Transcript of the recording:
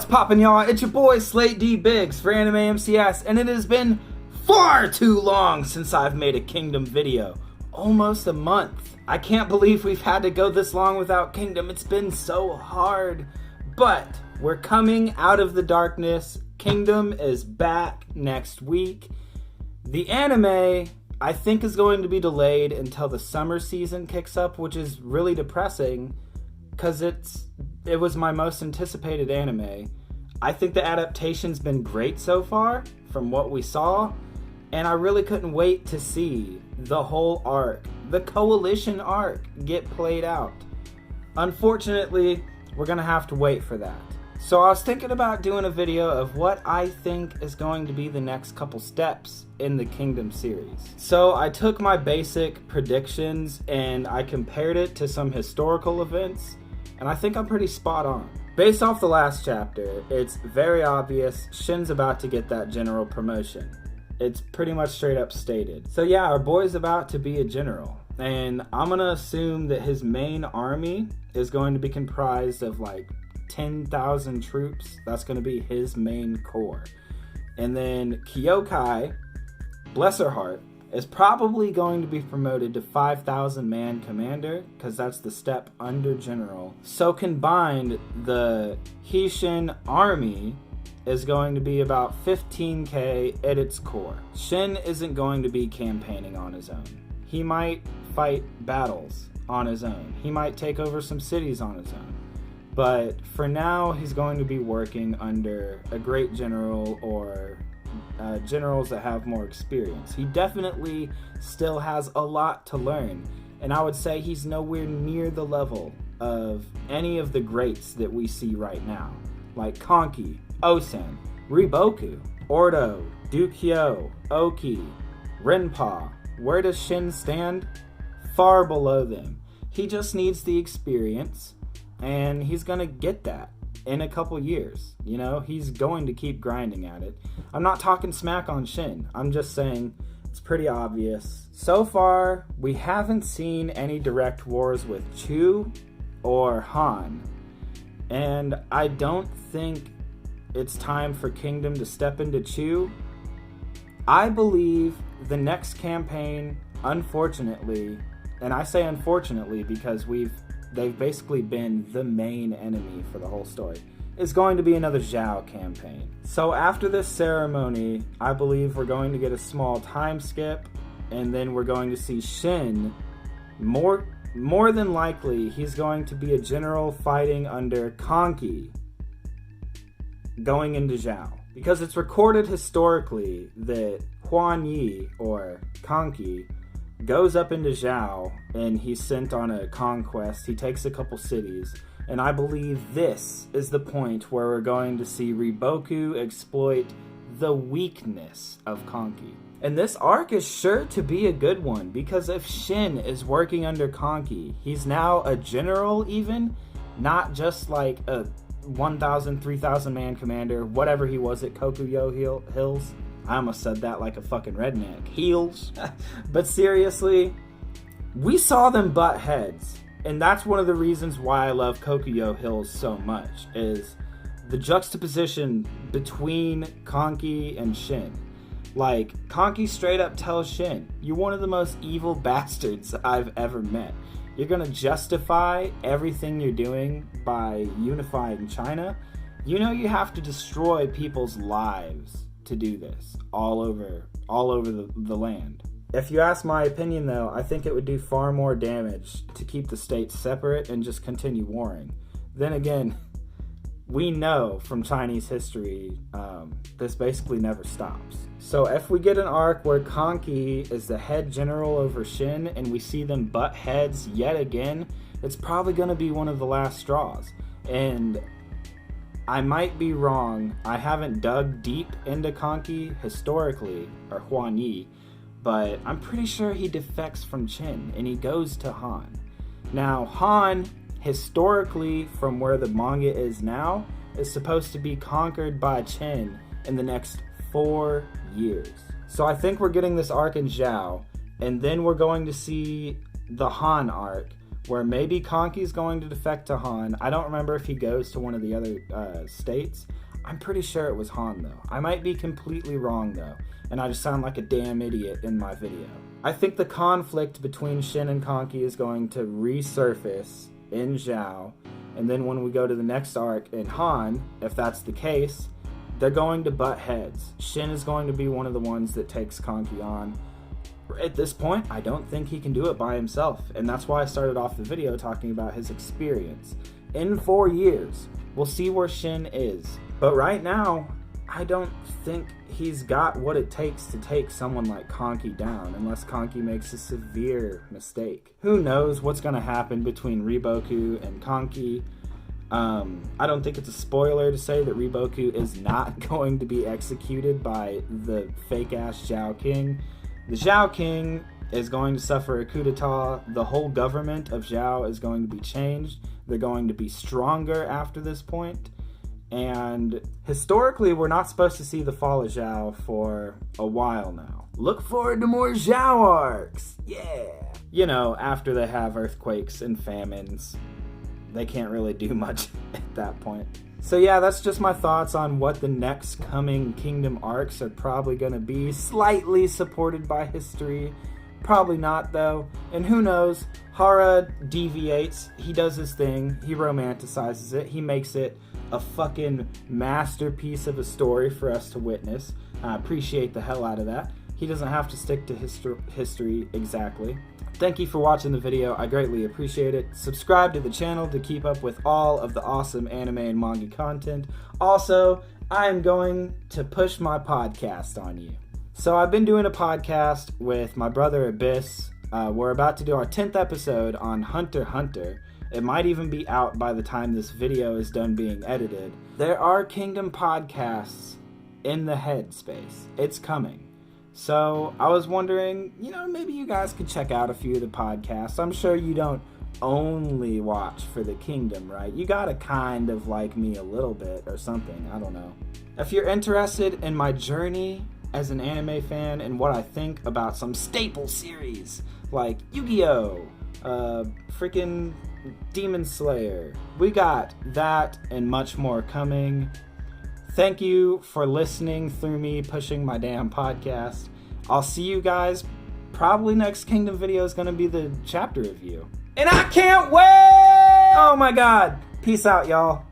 What's poppin', y'all? It's your boy Slate D Biggs for AnimeMCS, and it has been far too long since I've made a Kingdom video. Almost a month. I can't believe we've had to go this long without Kingdom. It's been so hard. But we're coming out of the darkness. Kingdom is back next week. The anime, I think, is going to be delayed until the summer season kicks up, which is really depressing because it was my most anticipated anime. I think the adaptation's been great so far from what we saw, and I really couldn't wait to see the whole arc, the Coalition arc, get played out. Unfortunately, we're gonna have to wait for that. So I was thinking about doing a video of what I think is going to be the next couple steps in the Kingdom series. So I took my basic predictions and I compared it to some historical events, and I think I'm pretty spot on. Based off the last chapter, it's very obvious Shin's about to get that general promotion. It's pretty much straight up stated. So yeah, our boy's about to be a general, and I'm gonna assume that his main army is going to be comprised of like 10,000 troops. That's going to be his main core. And then Kyokai, bless her heart, is probably going to be promoted to 5,000 man commander, because that's the step under general. So combined, the Hishin army is going to be about 15k at its core. Shin isn't going to be campaigning on his own. He might fight battles on his own. He might take over some cities on his own. But for now, he's going to be working under a great general or generals that have more experience. He definitely still has a lot to learn, and I would say he's nowhere near the level of any of the greats that we see right now, like Konki, Osen, Riboku, Ordo, Dukyo, Oki, Renpa. Where does Shin stand? Far below them. He just needs the experience, and he's gonna get that in a couple years. You know, he's going to keep grinding at it. I'm not talking smack on Shin. I'm just saying it's pretty obvious. So far, we haven't seen any direct wars with Chu or Han. And I don't think it's time for Kingdom to step into Chu. I believe the next campaign, unfortunately, and I say unfortunately because they've basically been the main enemy for the whole story, is going to be another Zhao campaign. So after this ceremony, I believe we're going to get a small time skip, and then we're going to see Shin. More than likely, he's going to be a general fighting under Konki, going into Zhao. Because it's recorded historically that Huan Yi, or Konki, goes up into Zhao, and he's sent on a conquest. He takes a couple cities, and I believe this is the point where we're going to see Riboku exploit the weakness of Konki. And this arc is sure to be a good one, because if Shin is working under Konki, he's now a general even, not just like a 1,000, 3,000 man commander, whatever he was at Kokuyo Hills. I almost said that like a fucking redneck. Heels. But seriously, we saw them butt heads. And that's one of the reasons why I love Kokuyo Hills so much, is the juxtaposition between Konki and Shin. Like, Konki straight up tells Shin, you're one of the most evil bastards I've ever met. You're gonna justify everything you're doing by unifying China. You know you have to destroy people's lives to do this all over the land. If you ask my opinion, though, I think it would do far more damage to keep the states separate and just continue warring. Then again, we know from Chinese history, this basically never stops. So if we get an arc where Konki is the head general over Shin and we see them butt heads yet again, it's probably going to be one of the last straws. And I might be wrong. I haven't dug deep into Konki historically, or Huan Yi, but I'm pretty sure he defects from Shin and he goes to Han. Now, Han, historically, from where the manga is now, is supposed to be conquered by Shin in the next 4 years. So I think we're getting this arc in Zhao, and then we're going to see the Han arc, where maybe Conky's going to defect to Han. I don't remember if he goes to one of the other states. I'm pretty sure it was Han, though. I might be completely wrong, though, and I just sound like a damn idiot in my video. I think the conflict between Shin and Conky is going to resurface in Zhao, and then when we go to the next arc in Han, if that's the case, they're going to butt heads. Shin is going to be one of the ones that takes Conky on. At this point, I don't think he can do it by himself, and that's why I started off the video talking about his experience. In 4 years, we'll see where Shin is. But right now, I don't think he's got what it takes to take someone like Conky down, unless Conky makes a severe mistake. Who knows what's going to happen between Riboku and Conky? I don't think it's a spoiler to say that Riboku is not going to be executed by the fake-ass Zhao King. The Zhao King is going to suffer a coup d'etat. The whole government of Zhao is going to be changed. They're going to be stronger after this point. And historically, we're not supposed to see the fall of Zhao for a while now. Look forward to more Zhao arcs! Yeah! You know, after they have earthquakes and famines, they can't really do much at that point. So yeah, that's just my thoughts on what the next coming Kingdom arcs are probably going to be. Slightly supported by history. Probably not, though. And who knows? Hara deviates. He does his thing. He romanticizes it. He makes it a fucking masterpiece of a story for us to witness. I appreciate the hell out of that. He doesn't have to stick to history exactly. Thank you for watching the video. I greatly appreciate it. Subscribe to the channel to keep up with all of the awesome anime and manga content. Also, I am going to push my podcast on you. So I've been doing a podcast with my brother Abyss. We're about to do our 10th episode on Hunter x Hunter. It might even be out by the time this video is done being edited. There are Kingdom podcasts in the headspace. It's coming. So I was wondering, maybe you guys could check out a few of the podcasts. I'm sure you don't only watch for the Kingdom, right? You gotta kind of like me a little bit or something. I don't know. If you're interested in my journey as an anime fan and what I think about some staple series like Yu-Gi-Oh!, freaking Demon Slayer, we got that and much more coming. Thank you for listening through me pushing my damn podcast. I'll see you guys. Probably next Kingdom video is going to be the chapter review. And I can't wait! Oh my god. Peace out, y'all.